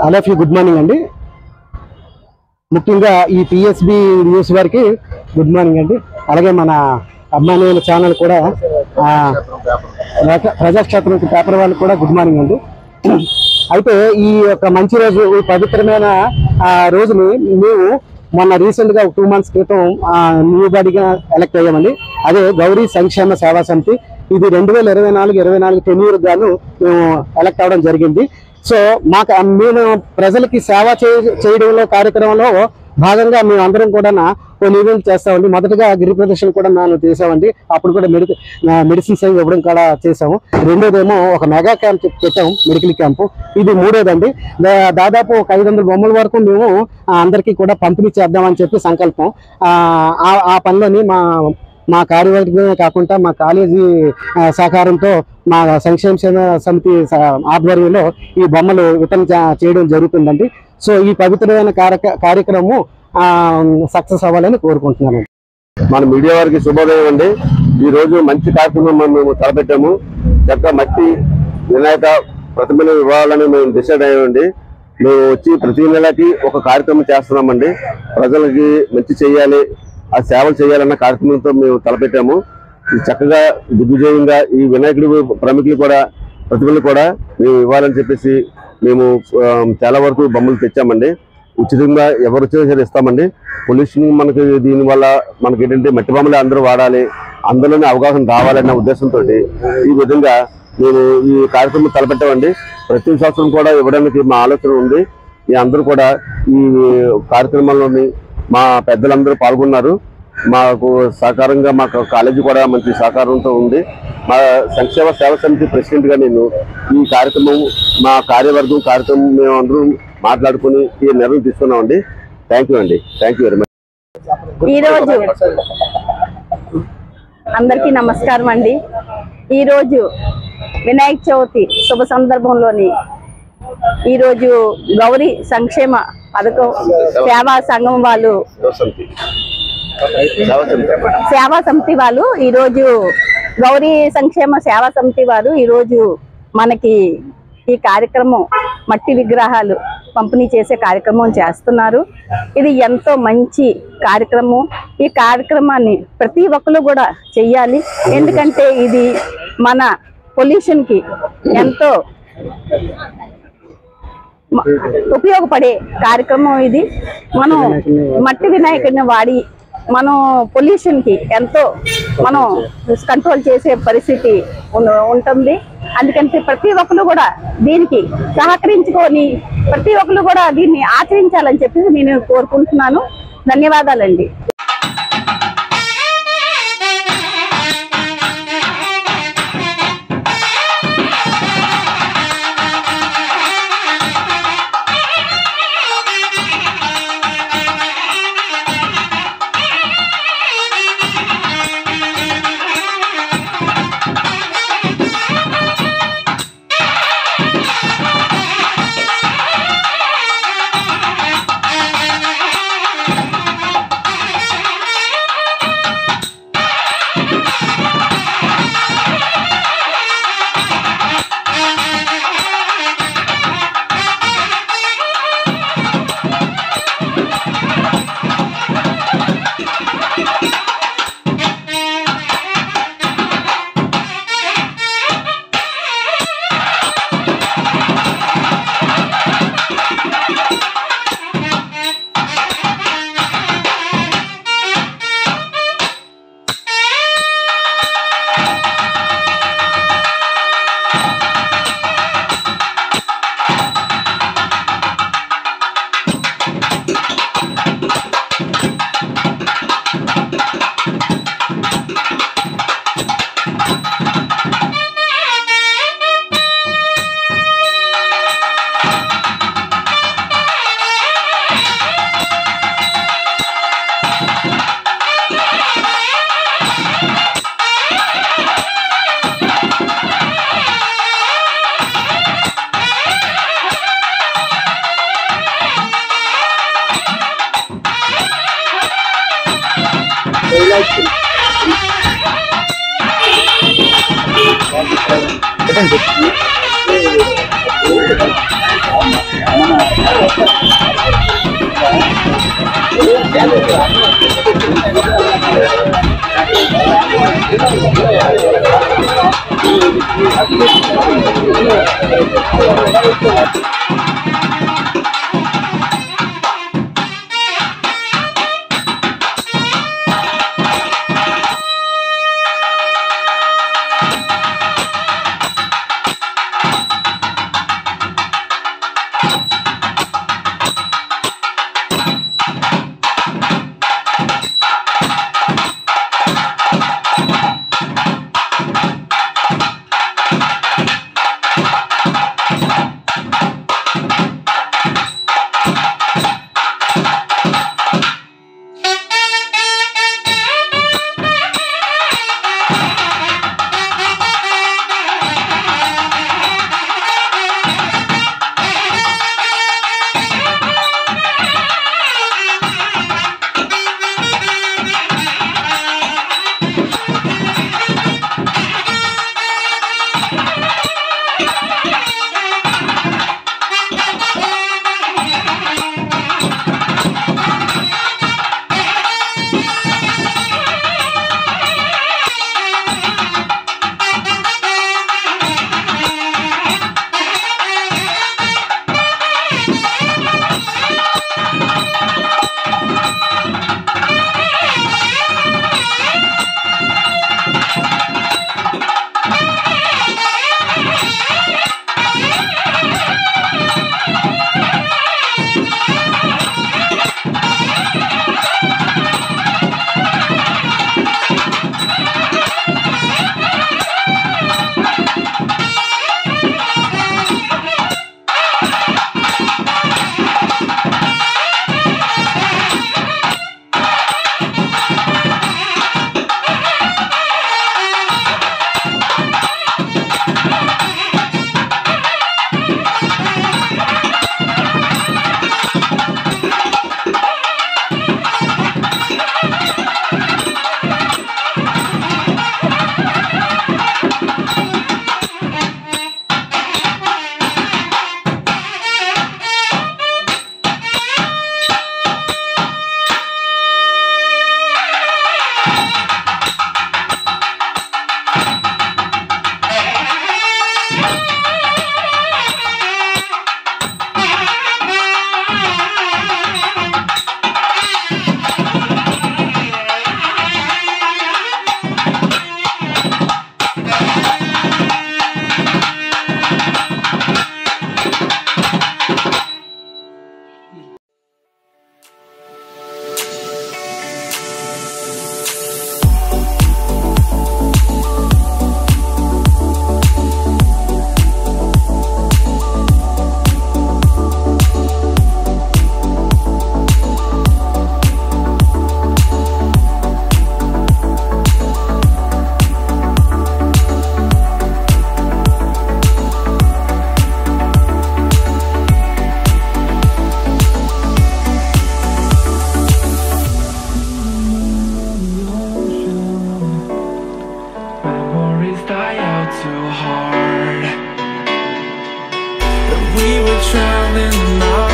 All of you good morning అండి. ముఖ్యంగా ఈ పిఎస్బి న్యూస్ వారికి గుడ్ మార్నింగ్ అండి. అలాగే మన అభిమానుల ఛానల్ కూడా ప్రజాక్షేత్రం పేపర్ వాళ్ళకి కూడా గుడ్ మార్నింగ్ అండి. అయితే ఈ యొక్క మంచి రోజు, ఈ పవిత్రమైన రోజుని మేము మొన్న రీసెంట్ గా 2 months క్రితం న్యూ బాడీగా ఎలక్ట్ అయ్యామండి. అదే గౌరీ సంక్షేమ సేవా సమితి. ఇది 2024 టెన్యూర్ గాను మేము ఎలక్ట్ అవ్వడం జరిగింది. సో మేము ప్రజలకి సేవ చేయడంలో కార్యక్రమంలో భాగంగా మేము అందరం కూడా కొన్ని ఈవెంట్ చేస్తామండి. మొదటగా గిరి ప్రదర్శన కూడా మేము చేసామండి. అప్పుడు కూడా మెడిసిన్స్ అవి ఇవ్వడం కూడా చేసాము. రెండోదేమో ఒక మెగా క్యాంప్ పెట్టాము, మెడికల్ క్యాంపు. ఇది మూడోదండి. దాదాపు ఒక 500 బొమ్మల వరకు మేము అందరికీ కూడా పంపిణీ చేద్దామని చెప్పి సంకల్పం. ఆ పనిలోని మా కార్యవర్గమే కాకుండా మా కాలేజీ సహకారంతో మా సంక్షేమ సమితి ఆధ్వర్యంలో ఈ బొమ్మలు వితరణ చేయడం జరుగుతుందండి. సో ఈ పవిత్రమైన కార్యక్రమం సక్సెస్ అవ్వాలని కోరుకుంటున్నాను. మన మీడియా వారికి శుభోదయం అండి. ఈ రోజు మంచి కార్యక్రమం మేము తలపెట్టాము. చక్కగా మట్టి వినాయక ప్రతిమలు ఇవ్వాలని మేము డిసైడ్ అయ్యామండి. మేము వచ్చి ప్రతి నెలకి ఒక కార్యక్రమం చేస్తున్నామండి. ప్రజలకి మంచి చేయాలి, ఆ సేవలు చేయాలన్న కార్యక్రమంతో మేము తలపెట్టాము. చక్కగా దిగ్విజయంగా ఈ వినాయకుడి ప్రముఖులు కూడా ప్రతిభలు కూడా మేము ఇవ్వాలని చెప్పేసి మేము చాలా వరకు బొమ్మలు తెచ్చామండి. ఉచితంగా ఎవరు వచ్చినా సరే ఇస్తామండి. పొల్యూషన్ మనకి దీనివల్ల మనకి ఏంటంటే మట్టి బొమ్మలే అందరూ వాడాలి, అందులోనే అవగాహన రావాలన్న ఉద్దేశంతో ఈ విధంగా మేము ఈ కార్యక్రమం తలపెట్టామండి. ప్రతి సంవత్సరం కూడా ఇవ్వడానికి మా ఆలోచన ఉంది. ఈ అందరూ కూడా ఈ కార్యక్రమంలోని మా పెద్దలందరూ పాల్గొన్నారు. మాకు సహకారంగా మా కాలేజీ కూడా మంచి సహకారంతో ఉంది. మా సంక్షేమ సేవా సమితి ప్రెసిడెంట్గా నేను ఈ కార్యక్రమం మా కార్యవర్గం కార్యక్రమం మేము అందరూ మాట్లాడుకుని ఈ నిర్ణయం తీసుకున్నామండి. థ్యాంక్ యూ అండి. Thank you very much. ఈరోజు అందరికీ నమస్కారం అండి. ఈరోజు వినాయక చవితి శుభ సందర్భంలోని ఈరోజు గౌరీ సంక్షేమ పథకం సేవా సంఘం వాళ్ళు సేవా సమితి వాళ్ళు ఈరోజు గౌరీ సంక్షేమ సేవా సమితి వారు ఈరోజు మనకి ఈ కార్యక్రమం మట్టి విగ్రహాలు పంపిణీ చేసే కార్యక్రమం చేస్తున్నారు. ఇది ఎంతో మంచి కార్యక్రమం. ఈ కార్యక్రమాన్ని ప్రతి ఒక్కరు కూడా చెయ్యాలి. ఎందుకంటే ఇది మన పొల్యూషన్కి ఎంతో ఉపయోగపడే కార్యక్రమం. ఇది మనం మట్టి వినాయకుడిని వాడి మనం పొల్యూషన్కి ఎంతో మనం కంట్రోల్ చేసే పరిస్థితి ఉంటుంది. అందుకని ప్రతి ఒక్కరు కూడా దీనికి సహకరించుకొని ప్రతి ఒక్కరు కూడా దీన్ని ఆచరించాలని చెప్పి నేను కోరుకుంటున్నాను. ధన్యవాదాలండి. too hard. We were drowning in our